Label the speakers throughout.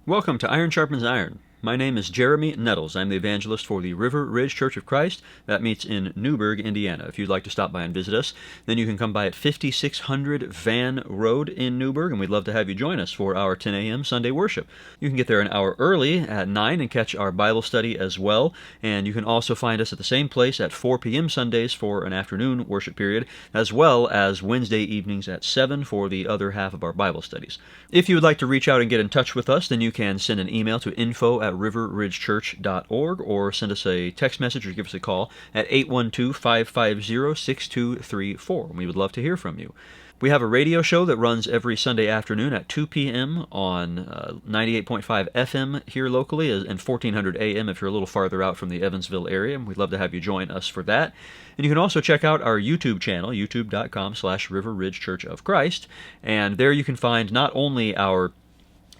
Speaker 1: Welcome to Iron Sharpens Iron. My name is Jeremy Nettles. I'm the evangelist for the River Ridge Church of Christ that meets in Newburgh, Indiana. If you'd like to stop by and visit us, then you can come by at 5600 Van Road in Newburgh, and we'd love to have you join us for our 10 a.m. Sunday worship. You can get there an hour early at 9 and catch our Bible study as well, and you can also find us at the same place at 4 p.m. Sundays for an afternoon worship period, as well as Wednesday evenings at 7 for the other half of our Bible studies. If you would like to reach out and get in touch with us, then you can send an email to info@riverridgechurch.org or send us a text message or give us a call at 812-550-6234. We would love to hear from you. We have a radio show that runs every Sunday afternoon at 2 p.m. on 98.5 FM here locally and 1400 AM if you're a little farther out from the Evansville area. We'd love to have you join us for that. And you can also check out our YouTube channel, youtube.com/River Ridge Church of Christ. And there you can find not only our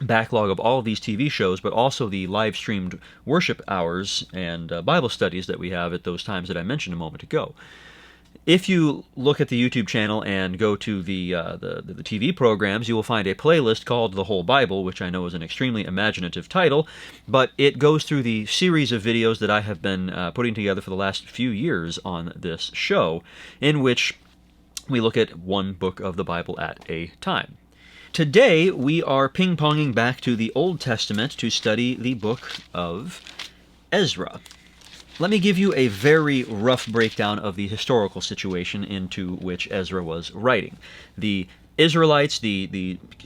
Speaker 1: backlog of all of these TV shows, but also the live-streamed worship hours and Bible studies that we have at those times that I mentioned a moment ago. If you look at the YouTube channel and go to the TV programs, you will find a playlist called The Whole Bible, which I know is an extremely imaginative title, but it goes through the series of videos that I have been putting together for the last few years on this show, in which we look at one book of the Bible at a time. Today, we are ping-ponging back to the Old Testament to study the book of Ezra. Let me give you a very rough breakdown of the historical situation into which Ezra was writing. The Israelites,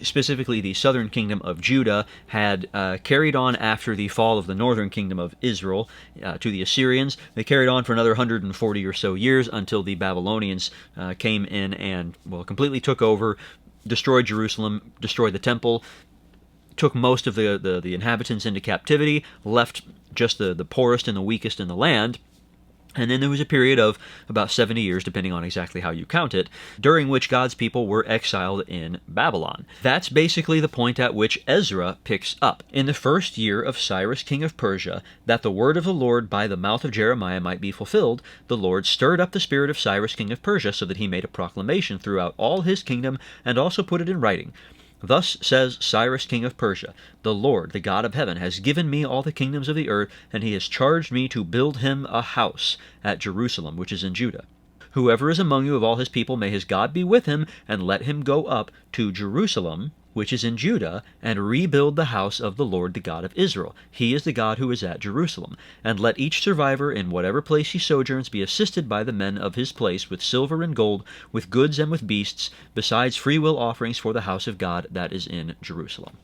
Speaker 1: specifically the southern kingdom of Judah, had carried on after the fall of the northern kingdom of Israel to the Assyrians. They carried on for another 140 or so years until the Babylonians came in and, completely took over, destroyed Jerusalem, destroyed the temple, took most of the inhabitants into captivity, left just the poorest and the weakest in the land. And then there was a period of about 70 years, depending on exactly how you count it, during which God's people were exiled in Babylon. That's basically the point at which Ezra picks up. In the first year of Cyrus, king of Persia, that the word of the Lord by the mouth of Jeremiah might be fulfilled, the Lord stirred up the spirit of Cyrus, king of Persia, so that he made a proclamation throughout all his kingdom, and also put it in writing. Thus says Cyrus, king of Persia, the Lord, the God of heaven, has given me all the kingdoms of the earth, and he has charged me to build him a house at Jerusalem, which is in Judah. Whoever is among you of all his people, may his God be with him, and let him go up to Jerusalem, which is in Judah, and rebuild the house of the Lord, the God of Israel. He is the God who is at Jerusalem. And let each survivor in whatever place he sojourns be assisted by the men of his place with silver and gold, with goods and with beasts, besides freewill offerings for the house of God that is in Jerusalem.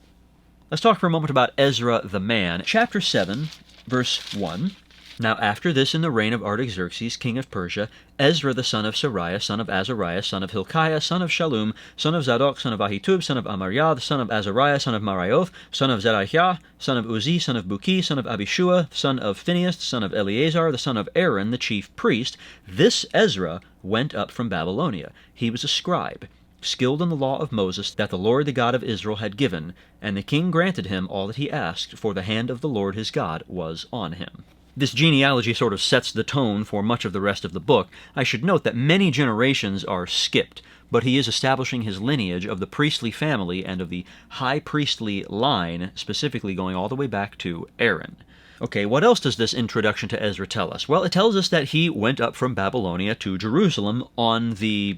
Speaker 1: Let's talk for a moment about Ezra the man. Chapter 7, verse 1. Now after this, in the reign of Artaxerxes, king of Persia, Ezra the son of Sariah, son of Azariah, son of Hilkiah, son of Shallum, son of Zadok, son of Ahitub, son of Amariah, son of Azariah, son of Marioth, son of Zerahiah, son of Uzzi, son of Buki, son of Abishua, son of Phinehas, son of Eleazar, the son of Aaron, the chief priest, this Ezra went up from Babylonia. He was a scribe, skilled in the law of Moses, that the Lord the God of Israel had given, and the king granted him all that he asked, for the hand of the Lord his God was on him. This genealogy sort of sets the tone for much of the rest of the book. I should note that many generations are skipped, but he is establishing his lineage of the priestly family and of the high priestly line, specifically going all the way back to Aaron. Okay, what else does this introduction to Ezra tell us? Well, it tells us that he went up from Babylonia to Jerusalem on the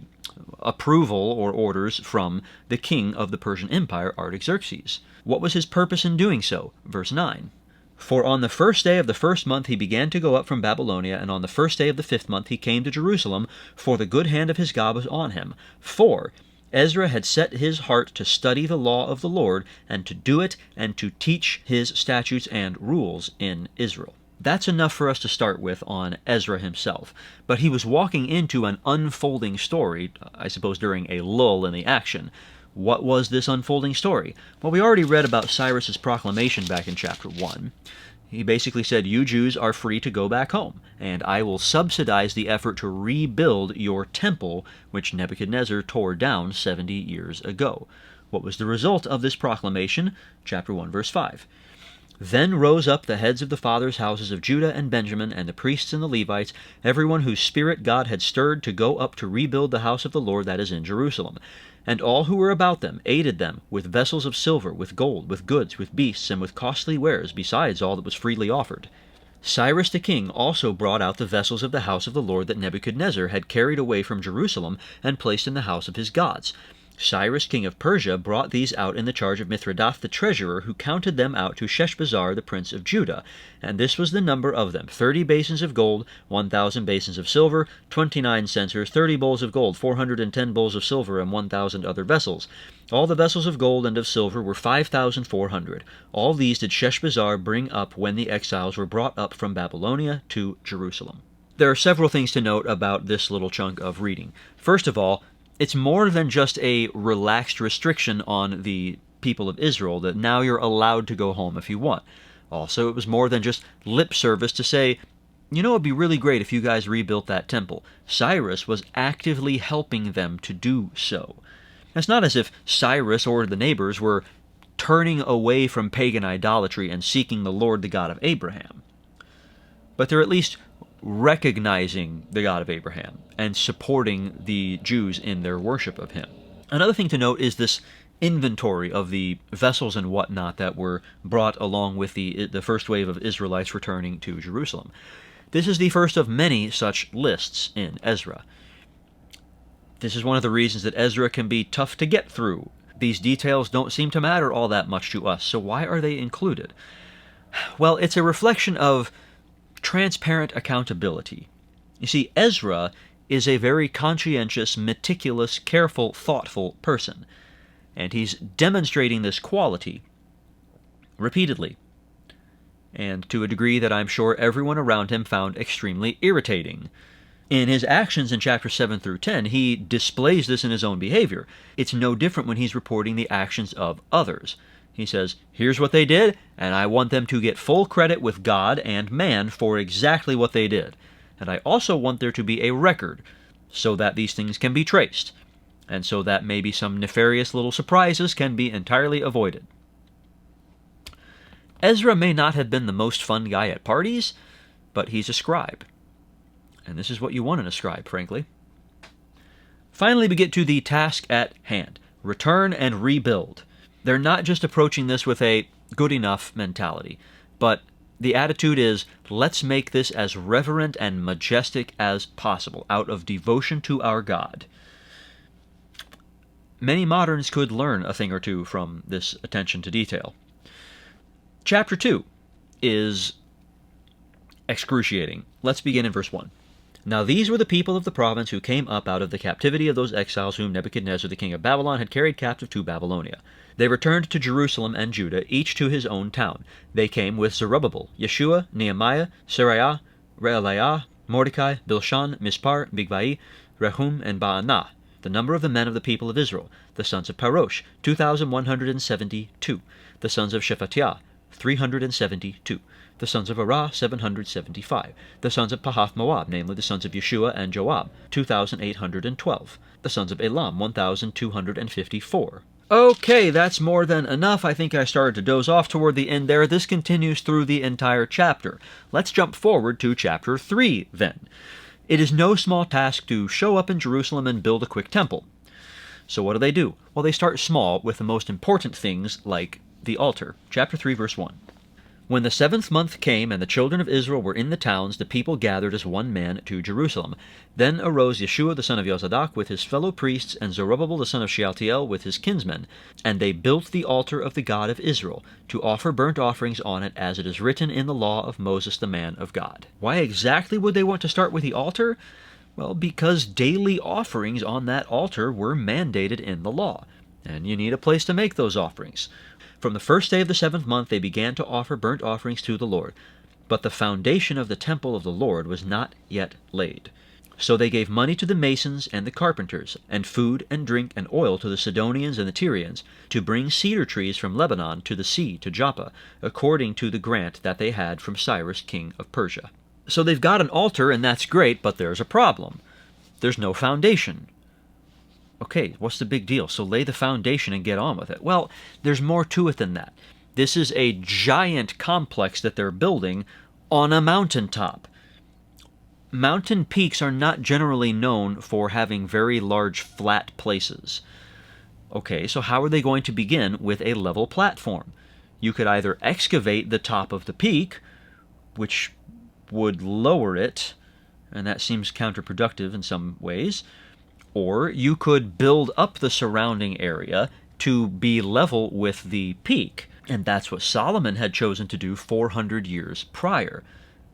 Speaker 1: approval or orders from the king of the Persian Empire, Artaxerxes. What was his purpose in doing so? Verse 9. For on the first day of the first month he began to go up from Babylonia, and on the first day of the 5th month he came to Jerusalem, for the good hand of his God was on him. For Ezra had set his heart to study the law of the Lord, and to do it, and to teach his statutes and rules in Israel. That's enough for us to start with on Ezra himself. But he was walking into an unfolding story, I suppose during a lull in the action. What was this unfolding story? Well, we already read about Cyrus's proclamation back in chapter 1. He basically said, you Jews are free to go back home, and I will subsidize the effort to rebuild your temple, which Nebuchadnezzar tore down 70 years ago. What was the result of this proclamation? Chapter 1, verse 5. Then rose up the heads of the fathers' houses of Judah and Benjamin, and the priests and the Levites, everyone whose spirit God had stirred to go up to rebuild the house of the Lord that is in Jerusalem. And all who were about them aided them with vessels of silver, with gold, with goods, with beasts, and with costly wares, besides all that was freely offered. Cyrus the king also brought out the vessels of the house of the Lord that Nebuchadnezzar had carried away from Jerusalem and placed in the house of his gods. Cyrus king of Persia brought these out in the charge of Mithridath the treasurer, who counted them out to Sheshbazzar the prince of Judah. And this was the number of them: 30 basins of gold, 1,000 basins of silver, 29 censers, 30 bowls of gold, 410 bowls of silver, and 1,000 other vessels. All the vessels of gold and of silver were 5,400. All these did Sheshbazzar bring up when the exiles were brought up from Babylonia to Jerusalem. There are several things to note about this little chunk of reading. First of all, it's more than just a relaxed restriction on the people of Israel that now you're allowed to go home if you want. Also, it was more than just lip service to say, you know, it'd be really great if you guys rebuilt that temple. Cyrus was actively helping them to do so. It's not as if Cyrus or the neighbors were turning away from pagan idolatry and seeking the Lord, the God of Abraham. But they're at least recognizing the God of Abraham and supporting the Jews in their worship of him. Another thing to note is this inventory of the vessels and whatnot that were brought along with the first wave of Israelites returning to Jerusalem. This is the first of many such lists in Ezra. This is one of the reasons that Ezra can be tough to get through. These details don't seem to matter all that much to us, so why are they included? Well, it's a reflection of transparent accountability. You see, Ezra is a very conscientious, meticulous, careful, thoughtful person, and he's demonstrating this quality repeatedly, and to a degree that I'm sure everyone around him found extremely irritating. In his actions in chapters 7 through 10, he displays this in his own behavior. It's no different when he's reporting the actions of others. He says, here's what they did, and I want them to get full credit with God and man for exactly what they did. And I also want there to be a record, so that these things can be traced, and so that maybe some nefarious little surprises can be entirely avoided. Ezra may not have been the most fun guy at parties, but he's a scribe. And this is what you want in a scribe, frankly. Finally, we get to the task at hand: return and rebuild. They're not just approaching this with a good enough mentality, but the attitude is, let's make this as reverent and majestic as possible, out of devotion to our God. Many moderns could learn a thing or two from this attention to detail. Chapter 2 is excruciating. Let's begin in verse 1. Now these were the people of the province who came up out of the captivity of those exiles whom Nebuchadnezzar the king of Babylon had carried captive to Babylonia. They returned to Jerusalem and Judah, each to his own town. They came with Zerubbabel, Yeshua, Nehemiah, Seraiah, Reelaiah, Mordecai, Bilshan, Mispar, Bigvai, Rehum, and Baanah, the number of the men of the people of Israel, the sons of Parosh, 2,172, the sons of Shephatiah, 372, the sons of Arah, 775, the sons of Pahath Moab, namely the sons of Yeshua and Joab, 2,812, the sons of Elam, 1,254. Okay, that's more than enough. I think I started to doze off toward the end there. This continues through the entire chapter. Let's jump forward to chapter 3, then. It is no small task to show up in Jerusalem and build a quick temple. So what do? Well, they start small with the most important things, like the altar. Chapter 3, verse 1. When the 7th month came, and the children of Israel were in the towns, the people gathered as one man to Jerusalem. Then arose Yeshua the son of Yozadak with his fellow priests, and Zerubbabel the son of Shealtiel with his kinsmen. And they built the altar of the God of Israel, to offer burnt offerings on it, as it is written in the law of Moses the man of God. Why exactly would they want to start with the altar? Well, because daily offerings on that altar were mandated in the law, and you need a place to make those offerings. From the first day of the 7th month they began to offer burnt offerings to the Lord, but the foundation of the temple of the Lord was not yet laid. So they gave money to the masons and the carpenters, and food and drink and oil to the Sidonians and the Tyrians, to bring cedar trees from Lebanon to the sea to Joppa, according to the grant that they had from Cyrus king of Persia. So they've got an altar, and that's great, but there's a problem. There's no foundation. Okay, what's the big deal? So lay the foundation and get on with it. Well, there's more to it than that. This is a giant complex that they're building on a mountaintop. Mountain peaks are not generally known for having very large flat places. Okay, so how are they going to begin with a level platform? You could either excavate the top of the peak, which would lower it, and that seems counterproductive in some ways, or you could build up the surrounding area to be level with the peak. And that's what Solomon had chosen to do 400 years prior.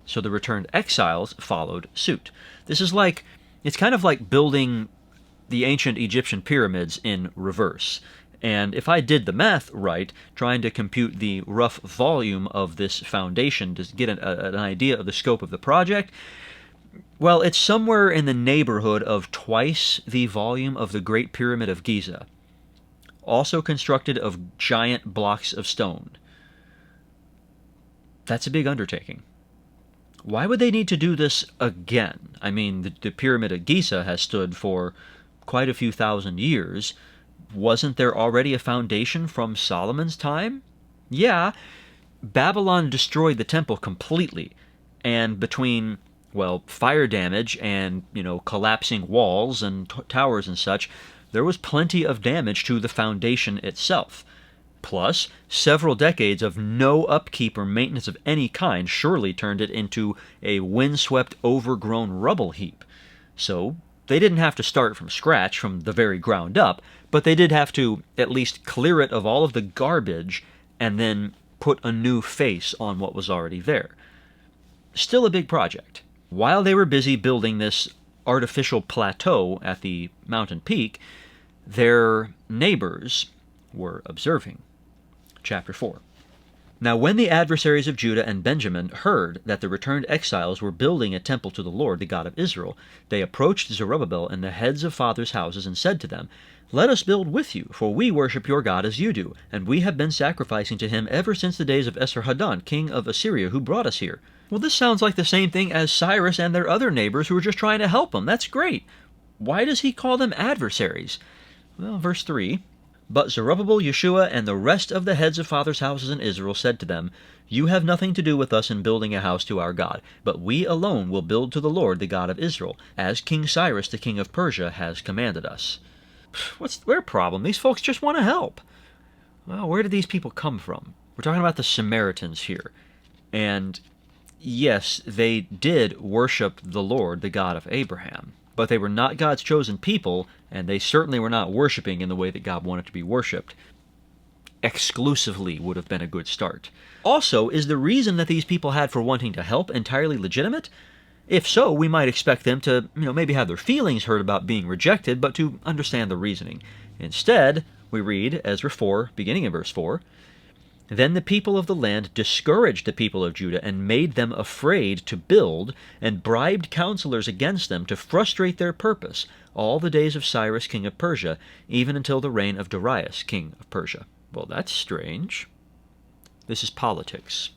Speaker 1: So the returned exiles followed suit. It's kind of like building the ancient Egyptian pyramids in reverse. And if I did the math right, trying to compute the rough volume of this foundation to get an idea of the scope of the project, well, it's somewhere in the neighborhood of twice the volume of the Great Pyramid of Giza, also constructed of giant blocks of stone. That's a big undertaking. Why would they need to do this again? I mean, the Pyramid of Giza has stood for quite a few thousand years. Wasn't there already a foundation from Solomon's time? Yeah, Babylon destroyed the temple completely, and between, well, fire damage and, collapsing walls and towers and such, there was plenty of damage to the foundation itself. Plus, several decades of no upkeep or maintenance of any kind surely turned it into a windswept, overgrown rubble heap. So, they didn't have to start from scratch, from the very ground up, but they did have to at least clear it of all of the garbage and then put a new face on what was already there. Still a big project. While they were busy building this artificial plateau at the mountain peak, their neighbors were observing. Chapter 4. Now when the adversaries of Judah and Benjamin heard that the returned exiles were building a temple to the Lord, the God of Israel, they approached Zerubbabel and the heads of fathers' houses and said to them, "Let us build with you, for we worship your God as you do, and we have been sacrificing to him ever since the days of Esarhaddon, king of Assyria, who brought us here." Well, this sounds like the same thing as Cyrus and their other neighbors who were just trying to help them. That's great. Why does he call them adversaries? Well, verse 3, "But Zerubbabel, Yeshua, and the rest of the heads of fathers' houses in Israel said to them, You have nothing to do with us in building a house to our God, but we alone will build to the Lord, the God of Israel, as King Cyrus, the king of Persia, has commanded us." What's their problem? These folks just want to help. Well, where did these people come from? We're talking about the Samaritans here. And yes, they did worship the Lord, the God of Abraham. But they were not God's chosen people, and they certainly were not worshiping in the way that God wanted to be worshipped. Exclusively would have been a good start. Also, is the reason that these people had for wanting to help entirely legitimate? If so, we might expect them to, maybe have their feelings hurt about being rejected, but to understand the reasoning. Instead, we read Ezra 4, beginning in verse 4, "Then the people of the land discouraged the people of Judah and made them afraid to build, and bribed counselors against them to frustrate their purpose all the days of Cyrus, king of Persia, even until the reign of Darius, king of Persia." Well, that's strange. This is politics.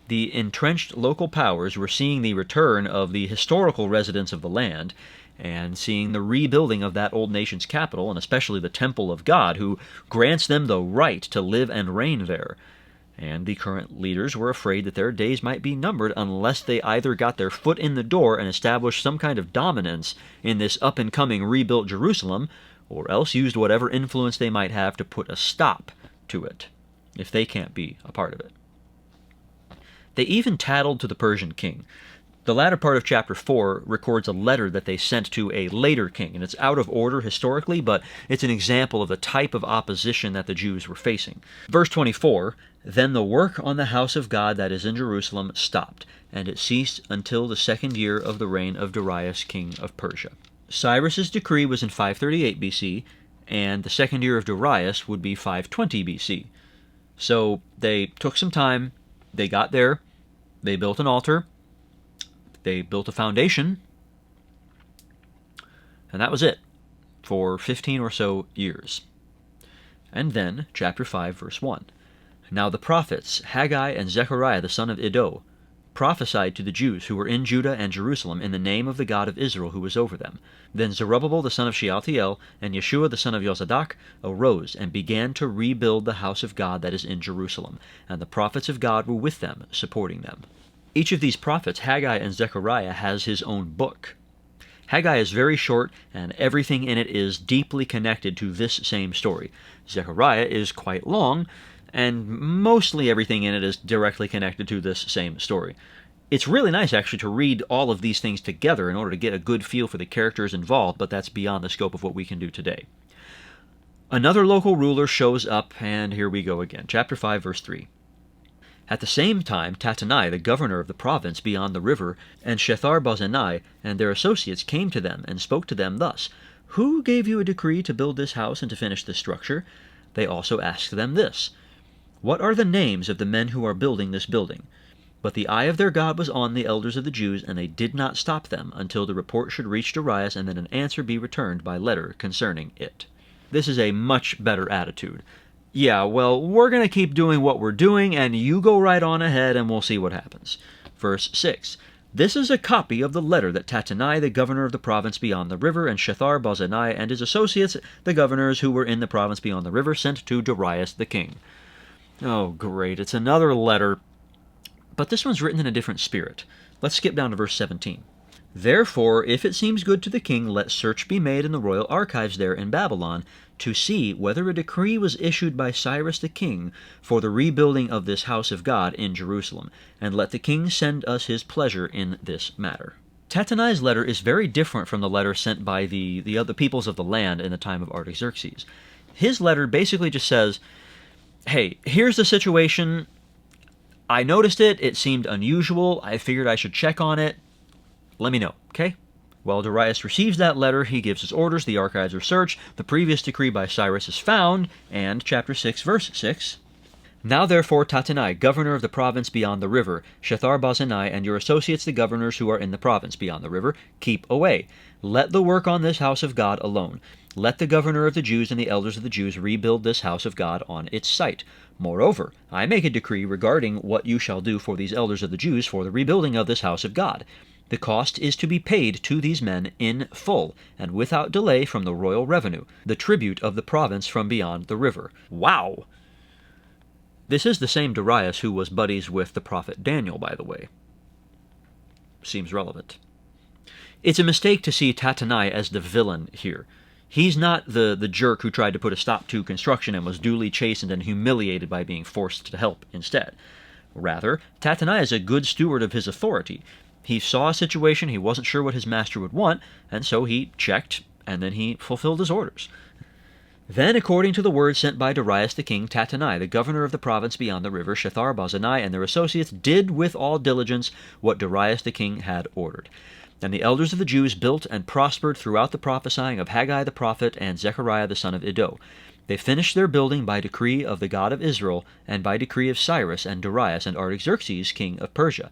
Speaker 1: The entrenched local powers were seeing the return of the historical residents of the land, and seeing the rebuilding of that old nation's capital, and especially the temple of God, who grants them the right to live and reign there. And the current leaders were afraid that their days might be numbered unless they either got their foot in the door and established some kind of dominance in this up-and-coming rebuilt Jerusalem, or else used whatever influence they might have to put a stop to it, if they can't be a part of it. They even tattled to the Persian king. The latter part of chapter 4 records a letter that they sent to a later king, and it's out of order historically, but it's an example of the type of opposition that the Jews were facing. Verse 24, "Then the work on the house of God that is in Jerusalem stopped, and it ceased until the 2nd year of the reign of Darius, king of Persia." Cyrus's decree was in 538 BC, and the 2nd year of Darius would be 520 BC. So they took some time, they got there, they built an altar, they built a foundation, and that was it for 15 or so years. And then, chapter 5, verse 1. "Now the prophets, Haggai and Zechariah the son of Iddo, prophesied to the Jews who were in Judah and Jerusalem in the name of the God of Israel who was over them. Then Zerubbabel the son of Shealtiel and Yeshua the son of Jozadak arose and began to rebuild the house of God that is in Jerusalem, and the prophets of God were with them, supporting them. Each of these prophets, Haggai and Zechariah, has his own book. Haggai is very short, and everything in it is deeply connected to this same story. Zechariah is quite long, and mostly everything in it is directly connected to this same story. It's really nice, actually, to read all of these things together in order to get a good feel for the characters involved, but that's beyond the scope of what we can do today. Another local ruler shows up, and here we go again. Chapter 5, verse 3. At the same time, Tattenai, the governor of the province beyond the river, and Shethar-bozenai and their associates came to them and spoke to them thus, Who gave you a decree to build this house and to finish this structure? They also asked them this, What are the names of the men who are building this building? But the eye of their God was on the elders of the Jews, and they did not stop them until the report should reach Darius, and then an answer be returned by letter concerning it. This is a much better attitude. Yeah, well, we're going to keep doing what we're doing, and you go right on ahead, and we'll see what happens. Verse 6. This is a copy of the letter that Tattenai, the governor of the province beyond the river, and Shethar-bozenai and his associates, the governors who were in the province beyond the river, sent to Darius the king. Oh, great, it's another letter, but this one's written in a different spirit. Let's skip down to verse 17. Therefore, if it seems good to the king, let search be made in the royal archives there in Babylon, to see whether a decree was issued by Cyrus the king for the rebuilding of this house of God in Jerusalem, and let the king send us his pleasure in this matter. Tattenai's letter is very different from the letter sent by the other peoples of the land in the time of Artaxerxes. His letter basically just says, hey, here's the situation. I noticed it. It seemed unusual. I figured I should check on it. Let me know, okay? Well, Darius receives that letter, he gives his orders, the archives are searched, the previous decree by Cyrus is found, and chapter 6, verse 6. Now therefore Tattenai, governor of the province beyond the river, Shethar-bozenai, and your associates the governors who are in the province beyond the river, keep away. Let the work on this house of God alone. Let the governor of the Jews and the elders of the Jews rebuild this house of God on its site. Moreover, I make a decree regarding what you shall do for these elders of the Jews for the rebuilding of this house of God. The cost is to be paid to these men in full, and without delay from the royal revenue, the tribute of the province from beyond the river. Wow! This is the same Darius who was buddies with the prophet Daniel, by the way. Seems relevant. It's a mistake to see Tattenai as the villain here. He's not the jerk who tried to put a stop to construction and was duly chastened and humiliated by being forced to help instead. Rather, Tattenai is a good steward of his authority. He saw a situation, he wasn't sure what his master would want, and so he checked, and then he fulfilled his orders. Then, according to the word sent by Darius the king, Tattenai, the governor of the province beyond the river, Shethar-bozenai, and their associates did with all diligence what Darius the king had ordered. And the elders of the Jews built and prospered throughout the prophesying of Haggai the prophet and Zechariah the son of Iddo. They finished their building by decree of the God of Israel, and by decree of Cyrus and Darius and Artaxerxes king of Persia.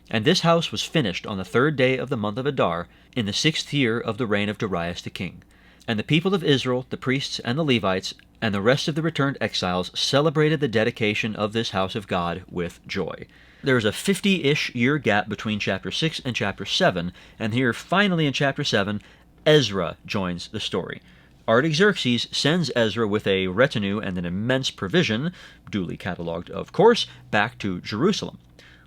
Speaker 1: And this house was finished on the 3rd day of the month of Adar, in the 6th year of the reign of Darius the king. And the people of Israel, the priests and the Levites, and the rest of the returned exiles celebrated the dedication of this house of God with joy. There's a 50-ish year gap between chapter 6 and chapter 7, and here finally in chapter 7, Ezra joins the story. Artaxerxes sends Ezra with a retinue and an immense provision, duly catalogued of course, back to Jerusalem.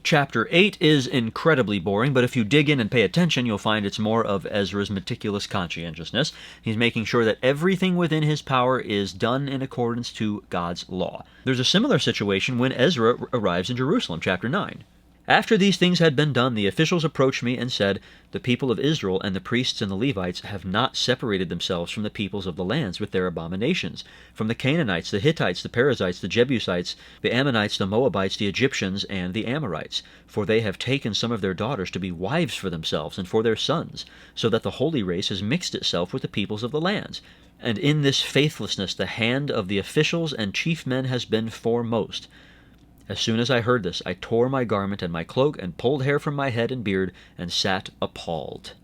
Speaker 1: Chapter 8 is incredibly boring, but if you dig in and pay attention, you'll find it's more of Ezra's meticulous conscientiousness. He's making sure that everything within his power is done in accordance to God's law. There's a similar situation when Ezra arrives in Jerusalem, chapter 9. After these things had been done, the officials approached me and said, The people of Israel and the priests and the Levites have not separated themselves from the peoples of the lands with their abominations, from the Canaanites, the Hittites, the Perizzites, the Jebusites, the Ammonites, the Moabites, the Egyptians, and the Amorites. For they have taken some of their daughters to be wives for themselves and for their sons, so that the holy race has mixed itself with the peoples of the lands. And in this faithlessness the hand of the officials and chief men has been foremost. As soon as I heard this, I tore my garment and my cloak and pulled hair from my head and beard and sat appalled.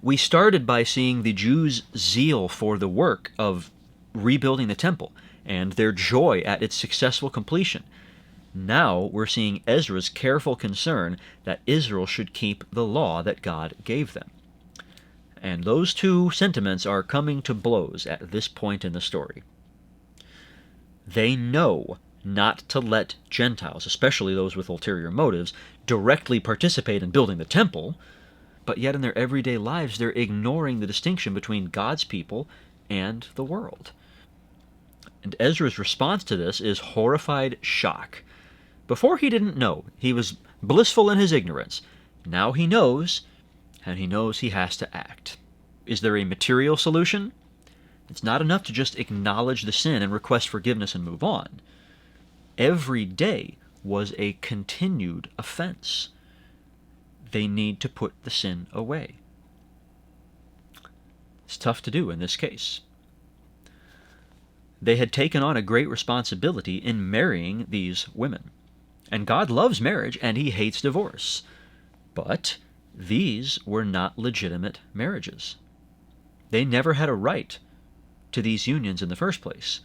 Speaker 1: We started by seeing the Jews' zeal for the work of rebuilding the temple and their joy at its successful completion. Now we're seeing Ezra's careful concern that Israel should keep the law that God gave them. And those two sentiments are coming to blows at this point in the story. They know not to let Gentiles, especially those with ulterior motives, directly participate in building the temple, but yet in their everyday lives they're ignoring the distinction between God's people and the world. And Ezra's response to this is horrified shock. Before he didn't know. He was blissful in his ignorance. Now he knows, and he knows he has to act. Is there a material solution? It's not enough to just acknowledge the sin and request forgiveness and move on. Every day was a continued offense. They need to put the sin away. It's tough to do in this case. They had taken on a great responsibility in marrying these women. And God loves marriage, and he hates divorce. But these were not legitimate marriages. They never had a right to these unions in the first place.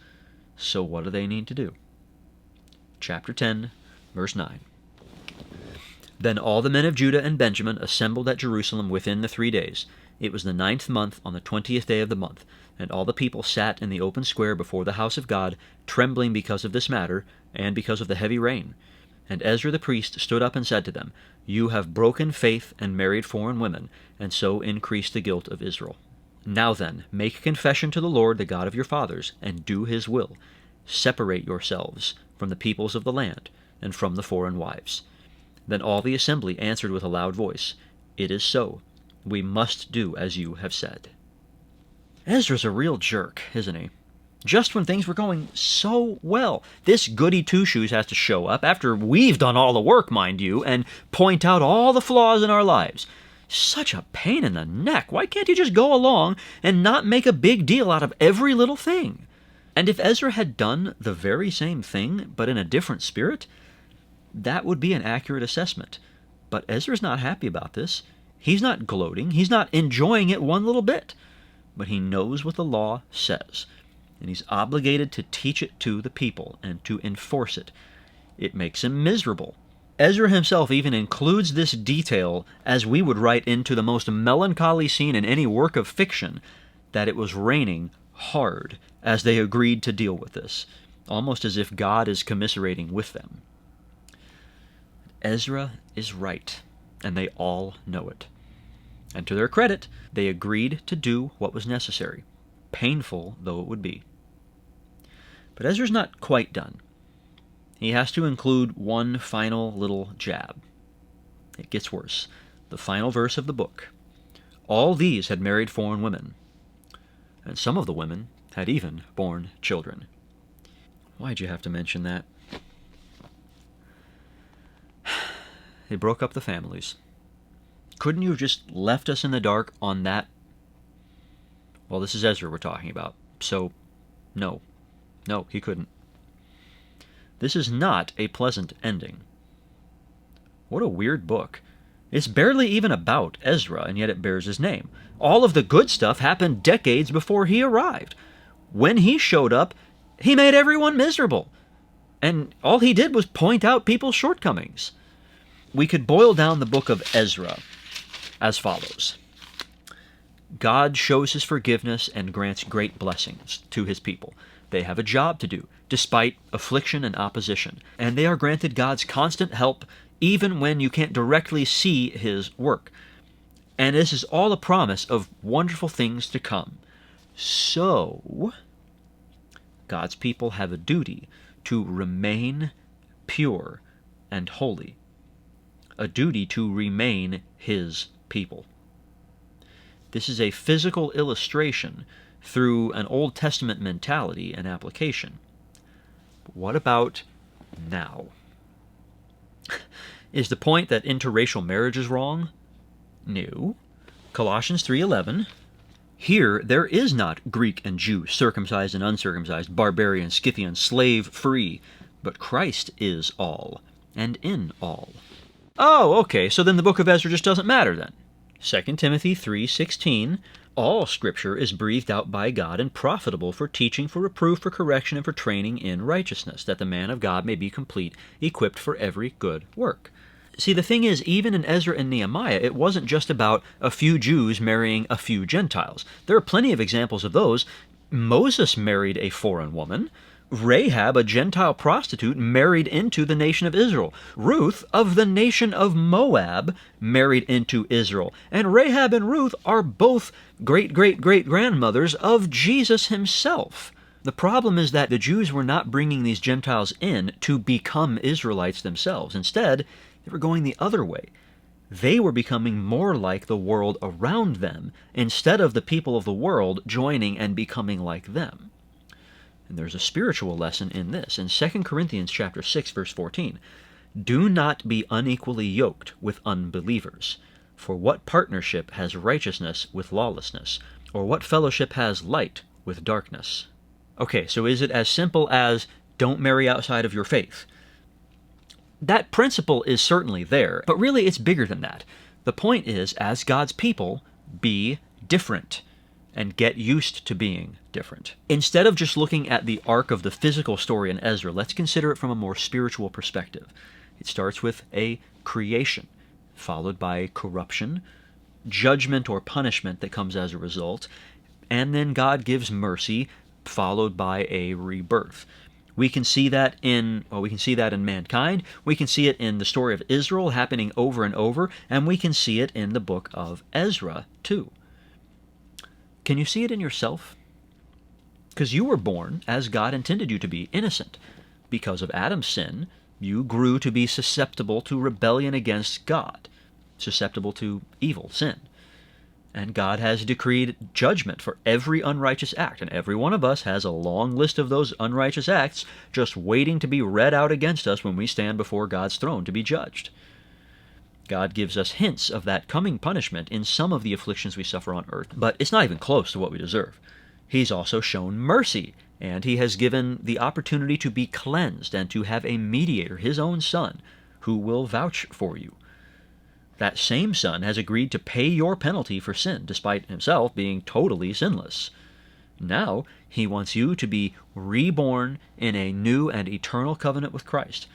Speaker 1: So what do they need to do? Chapter 10, verse 9. Then all the men of Judah and Benjamin assembled at Jerusalem within the 3 days. It was the 9th month, on the 20th day of the month. And all the people sat in the open square before the house of God, trembling because of this matter, and because of the heavy rain. And Ezra the priest stood up and said to them, You have broken faith and married foreign women, and so increased the guilt of Israel. Now then, make confession to the Lord, the God of your fathers, and do his will. Separate yourselves from the peoples of the land, and from the foreign wives. Then all the assembly answered with a loud voice, It is so. We must do as you have said. Ezra's a real jerk, isn't he? Just when things were going so well, this goody two-shoes has to show up, after we've done all the work, mind you, and point out all the flaws in our lives. Such a pain in the neck. Why can't he just go along and not make a big deal out of every little thing? And if Ezra had done the very same thing, but in a different spirit, that would be an accurate assessment. But Ezra's not happy about this. He's not gloating. He's not enjoying it one little bit. But he knows what the law says, and he's obligated to teach it to the people and to enforce it. It makes him miserable. Ezra himself even includes this detail as we would write into the most melancholy scene in any work of fiction, that it was raining hard as they agreed to deal with this, almost as if God is commiserating with them. Ezra is right, and they all know it. And to their credit, they agreed to do what was necessary, painful though it would be. But Ezra's not quite done. He has to include one final little jab. It gets worse. The final verse of the book. All these had married foreign women, and some of the women had even borne children. Why'd you have to mention that? They broke up the families. Couldn't you have just left us in the dark on that? Well, this is Ezra we're talking about, so no. No, he couldn't. This is not a pleasant ending. What a weird book. It's barely even about Ezra, and yet it bears his name. All of the good stuff happened decades before he arrived. When he showed up, he made everyone miserable. And all he did was point out people's shortcomings. We could boil down the book of Ezra as follows. God shows his forgiveness and grants great blessings to his people. They have a job to do, despite affliction and opposition, and they are granted God's constant help even when you can't directly see his work. And this is all a promise of wonderful things to come. So, God's people have a duty to remain pure and holy, a duty to remain his people. This is a physical illustration through an Old Testament mentality and application. But what about now? Is the point that interracial marriage is wrong? No. Colossians 3:11. Here there is not Greek and Jew, circumcised and uncircumcised, barbarian, Scythian, slave, free, but Christ is all, and in all. Oh, okay, so then the book of Ezra just doesn't matter then. 2 Timothy 3:16, All Scripture is breathed out by God and profitable for teaching, for reproof, for correction, and for training in righteousness, that the man of God may be complete, equipped for every good work. See, the thing is, even in Ezra and Nehemiah, it wasn't just about a few Jews marrying a few Gentiles. There are plenty of examples of those. Moses married a foreign woman. Rahab, a Gentile prostitute, married into the nation of Israel. Ruth, of the nation of Moab, married into Israel. And Rahab and Ruth are both great-great-great-grandmothers of Jesus himself. The problem is that the Jews were not bringing these Gentiles in to become Israelites themselves. Instead, they were going the other way. They were becoming more like the world around them, instead of the people of the world joining and becoming like them. And there's a spiritual lesson in this. In 2 Corinthians chapter 6, verse 14, "Do not be unequally yoked with unbelievers. For what partnership has righteousness with lawlessness? Or what fellowship has light with darkness?" Okay, so is it as simple as don't marry outside of your faith? That principle is certainly there, but really it's bigger than that. The point is, as God's people, be different and get used to being different. Instead of just looking at the arc of the physical story in Ezra, let's consider it from a more spiritual perspective. It starts with a creation, followed by corruption, judgment or punishment that comes as a result, and then God gives mercy, followed by a rebirth. We can see that in mankind. We can see it in the story of Israel happening over and over, and we can see it in the book of Ezra too. Can you see it in yourself? Because you were born as God intended you to be, innocent. Because of Adam's sin, you grew to be susceptible to rebellion against God, susceptible to evil, sin. And God has decreed judgment for every unrighteous act, and every one of us has a long list of those unrighteous acts just waiting to be read out against us when we stand before God's throne to be judged. God gives us hints of that coming punishment in some of the afflictions we suffer on earth, but it's not even close to what we deserve. He's also shown mercy, and he has given the opportunity to be cleansed and to have a mediator, his own Son, who will vouch for you. That same Son has agreed to pay your penalty for sin, despite himself being totally sinless. Now, he wants you to be reborn in a new and eternal covenant with Christ.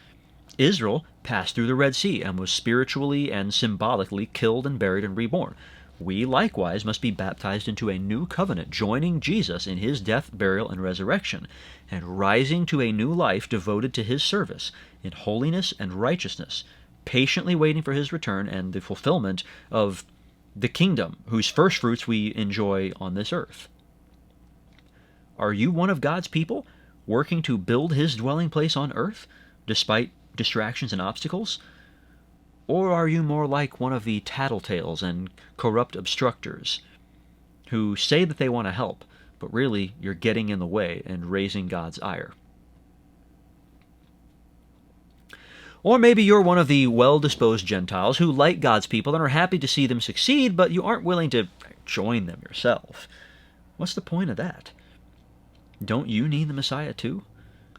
Speaker 1: Israel passed through the Red Sea and was spiritually and symbolically killed and buried and reborn. We likewise must be baptized into a new covenant, joining Jesus in his death, burial, and resurrection, and rising to a new life devoted to his service in holiness and righteousness, patiently waiting for his return and the fulfillment of the kingdom, whose first fruits we enjoy on this earth. Are you one of God's people, working to build his dwelling place on earth, despite distractions and obstacles? Or are you more like one of the tattletales and corrupt obstructors, who say that they want to help, but really you're getting in the way and raising God's ire? Or maybe you're one of the well-disposed Gentiles who like God's people and are happy to see them succeed, but you aren't willing to join them yourself. What's the point of that? Don't you need the Messiah too?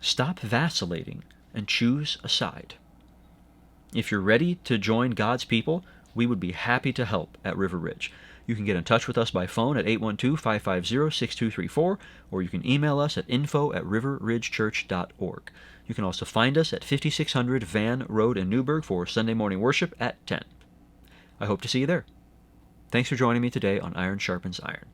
Speaker 1: Stop vacillating and choose a side. If you're ready to join God's people, we would be happy to help at River Ridge. You can get in touch with us by phone at 812-550-6234, or you can email us at info@riverridgechurch.org. You can also find us at 5600 Van Road in Newburgh for Sunday morning worship at 10. I hope to see you there. Thanks for joining me today on Iron Sharpens Iron.